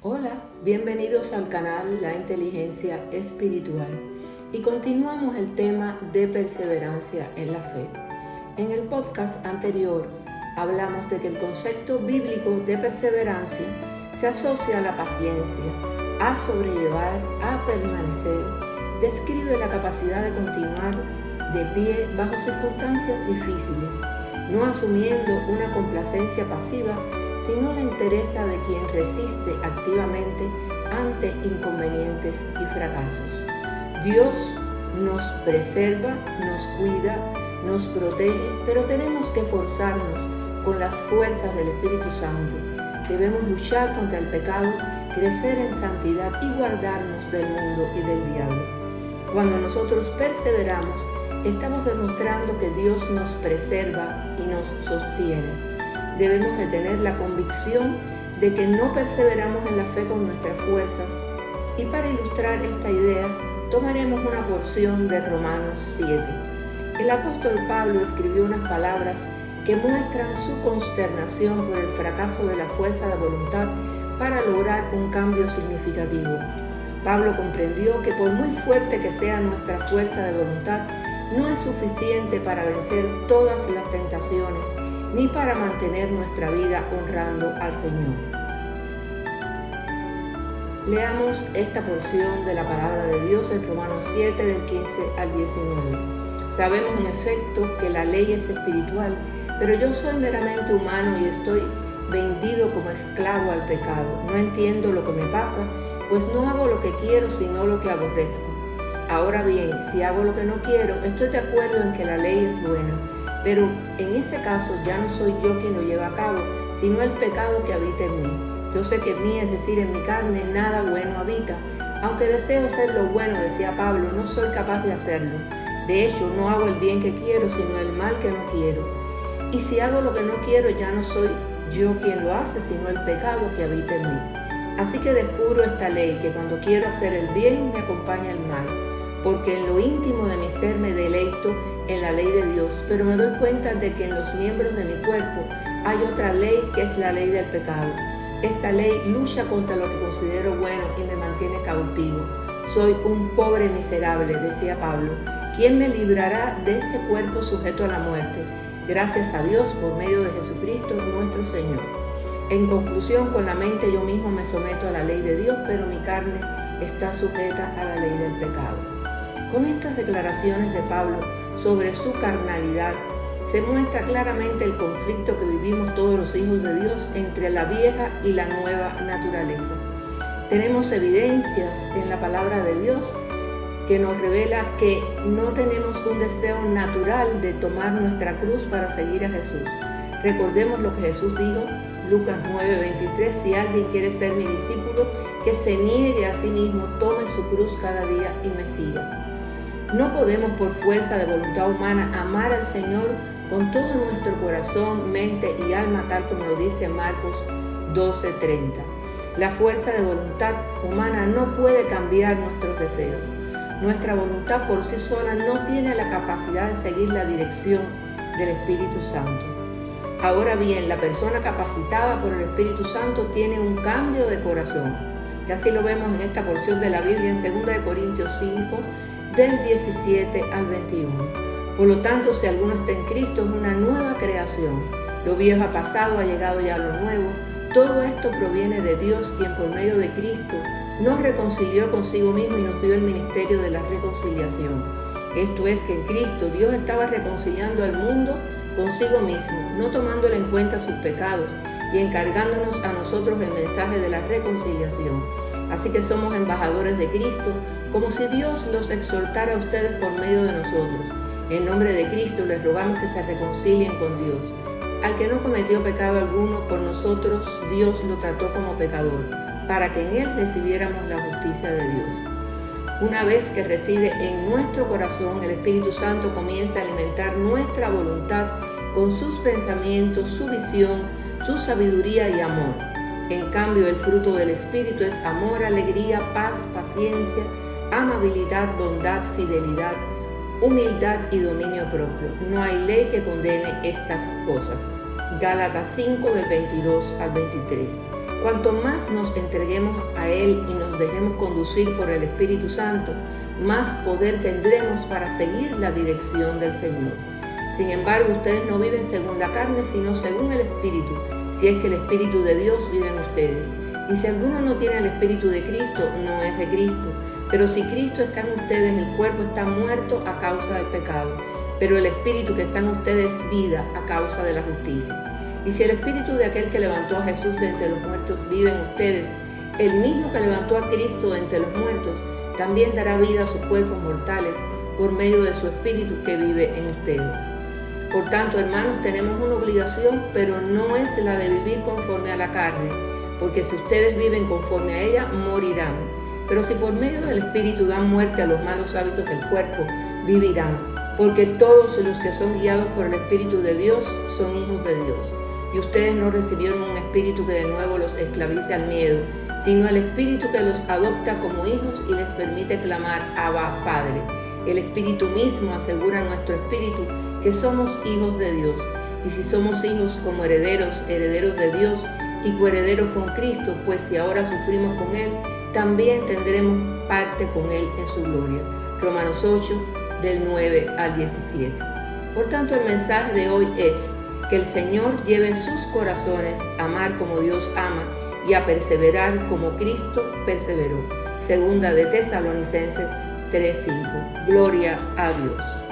Hola, bienvenidos al canal La Inteligencia Espiritual y continuamos el tema de perseverancia en la fe. En el podcast anterior hablamos de que el concepto bíblico de perseverancia se asocia a la paciencia, a sobrellevar, a permanecer, describe la capacidad de continuar de pie bajo circunstancias difíciles, no asumiendo una complacencia pasiva, sino la entereza de quien resiste activamente ante inconvenientes y fracasos. Dios nos preserva, nos cuida, nos protege, pero tenemos que esforzarnos con las fuerzas del Espíritu Santo. Debemos luchar contra el pecado, crecer en santidad y guardarnos del mundo y del diablo. Cuando nosotros perseveramos, estamos demostrando que Dios nos preserva y nos sostiene. Debemos de tener la convicción de que no perseveramos en la fe con nuestras fuerzas, y para ilustrar esta idea tomaremos una porción de Romanos 7. El apóstol Pablo escribió unas palabras que muestran su consternación por el fracaso de la fuerza de voluntad para lograr un cambio significativo. Pablo comprendió que por muy fuerte que sea nuestra fuerza de voluntad, no es suficiente para vencer todas las tentaciones ni para mantener nuestra vida honrando al Señor. Leamos esta porción de la palabra de Dios en Romanos 7, del 15 al 19. Sabemos en efecto que la ley es espiritual, pero yo soy meramente humano y estoy vendido como esclavo al pecado. No entiendo lo que me pasa, pues no hago lo que quiero, sino lo que aborrezco. Ahora bien, si hago lo que no quiero, estoy de acuerdo en que la ley es buena, pero en ese caso ya no soy yo quien lo lleva a cabo, sino el pecado que habita en mí. Yo sé que en mí, es decir, en mi carne, nada bueno habita. Aunque deseo hacer lo bueno, decía Pablo, no soy capaz de hacerlo. De hecho, no hago el bien que quiero, sino el mal que no quiero. Y si hago lo que no quiero, ya no soy yo quien lo hace, sino el pecado que habita en mí. Así que descubro esta ley, que cuando quiero hacer el bien, me acompaña el mal. Porque en lo íntimo de mi ser me deleito en la ley de Dios, pero me doy cuenta de que en los miembros de mi cuerpo hay otra ley, que es la ley del pecado. Esta ley lucha contra lo que considero bueno y me mantiene cautivo. Soy un pobre miserable, decía Pablo. ¿Quién me librará de este cuerpo sujeto a la muerte? Gracias a Dios por medio de Jesucristo nuestro Señor. En conclusión, con la mente yo mismo me someto a la ley de Dios, pero mi carne está sujeta a la ley del pecado. Con estas declaraciones de Pablo sobre su carnalidad, se muestra claramente el conflicto que vivimos todos los hijos de Dios entre la vieja y la nueva naturaleza. Tenemos evidencias en la palabra de Dios que nos revela que no tenemos un deseo natural de tomar nuestra cruz para seguir a Jesús. Recordemos lo que Jesús dijo, Lucas 9:23, si alguien quiere ser mi discípulo, que se niegue a sí mismo, tome su cruz cada día y me siga. No podemos por fuerza de voluntad humana amar al Señor con todo nuestro corazón, mente y alma, tal como lo dice Marcos 12:30. La fuerza de voluntad humana no puede cambiar nuestros deseos. Nuestra voluntad por sí sola no tiene la capacidad de seguir la dirección del Espíritu Santo. Ahora bien, la persona capacitada por el Espíritu Santo tiene un cambio de corazón. Y así lo vemos en esta porción de la Biblia en 2 Corintios 5, del 17 al 21. Por lo tanto, si alguno está en Cristo, es una nueva creación. Lo viejo ha pasado, ha llegado ya lo nuevo. Todo esto proviene de Dios, quien por medio de Cristo nos reconcilió consigo mismo y nos dio el ministerio de la reconciliación. Esto es que en Cristo Dios estaba reconciliando al mundo consigo mismo, no tomándole en cuenta sus pecados y encargándonos a nosotros el mensaje de la reconciliación. Así que somos embajadores de Cristo, como si Dios los exhortara a ustedes por medio de nosotros. En nombre de Cristo les rogamos que se reconcilien con Dios. Al que no cometió pecado alguno, por nosotros Dios lo trató como pecador, para que en él recibiéramos la justicia de Dios. Una vez que reside en nuestro corazón, el Espíritu Santo comienza a alimentar nuestra voluntad con sus pensamientos, su visión, su sabiduría y amor. En cambio, el fruto del Espíritu es amor, alegría, paz, paciencia, amabilidad, bondad, fidelidad, humildad y dominio propio. No hay ley que condene estas cosas. Gálatas 5 del 22 al 23. Cuanto más nos entreguemos nos dejemos conducir por el Espíritu Santo, más poder tendremos para seguir la dirección del Señor. Sin embargo, ustedes no viven según la carne, sino según el Espíritu, si es que el Espíritu de Dios vive en ustedes. Y si alguno no tiene el Espíritu de Cristo, no es de Cristo. Pero si Cristo está en ustedes, el cuerpo está muerto a causa del pecado, pero el Espíritu que está en ustedes es vida a causa de la justicia. Y si el Espíritu de aquel que levantó a Jesús de entre los muertos vive en ustedes, el mismo que levantó a Cristo de entre los muertos, también dará vida a sus cuerpos mortales por medio de su Espíritu que vive en ustedes. Por tanto, hermanos, tenemos una obligación, pero no es la de vivir conforme a la carne, porque si ustedes viven conforme a ella, morirán. Pero si por medio del Espíritu dan muerte a los malos hábitos del cuerpo, vivirán. Porque todos los que son guiados por el Espíritu de Dios son hijos de Dios. Y ustedes no recibieron un espíritu que de nuevo los esclavice al miedo, sino el Espíritu que los adopta como hijos y les permite clamar Abba, Padre. El Espíritu mismo asegura a nuestro espíritu que somos hijos de Dios. Y si somos hijos, como herederos, herederos de Dios y coherederos con Cristo, pues si ahora sufrimos con Él, también tendremos parte con Él en su gloria. Romanos 8, del 9 al 17. Por tanto, el mensaje de hoy es que el Señor lleve sus corazones a amar como Dios ama y a perseverar como Cristo perseveró. Segunda de Tesalonicenses 3:5. Gloria a Dios.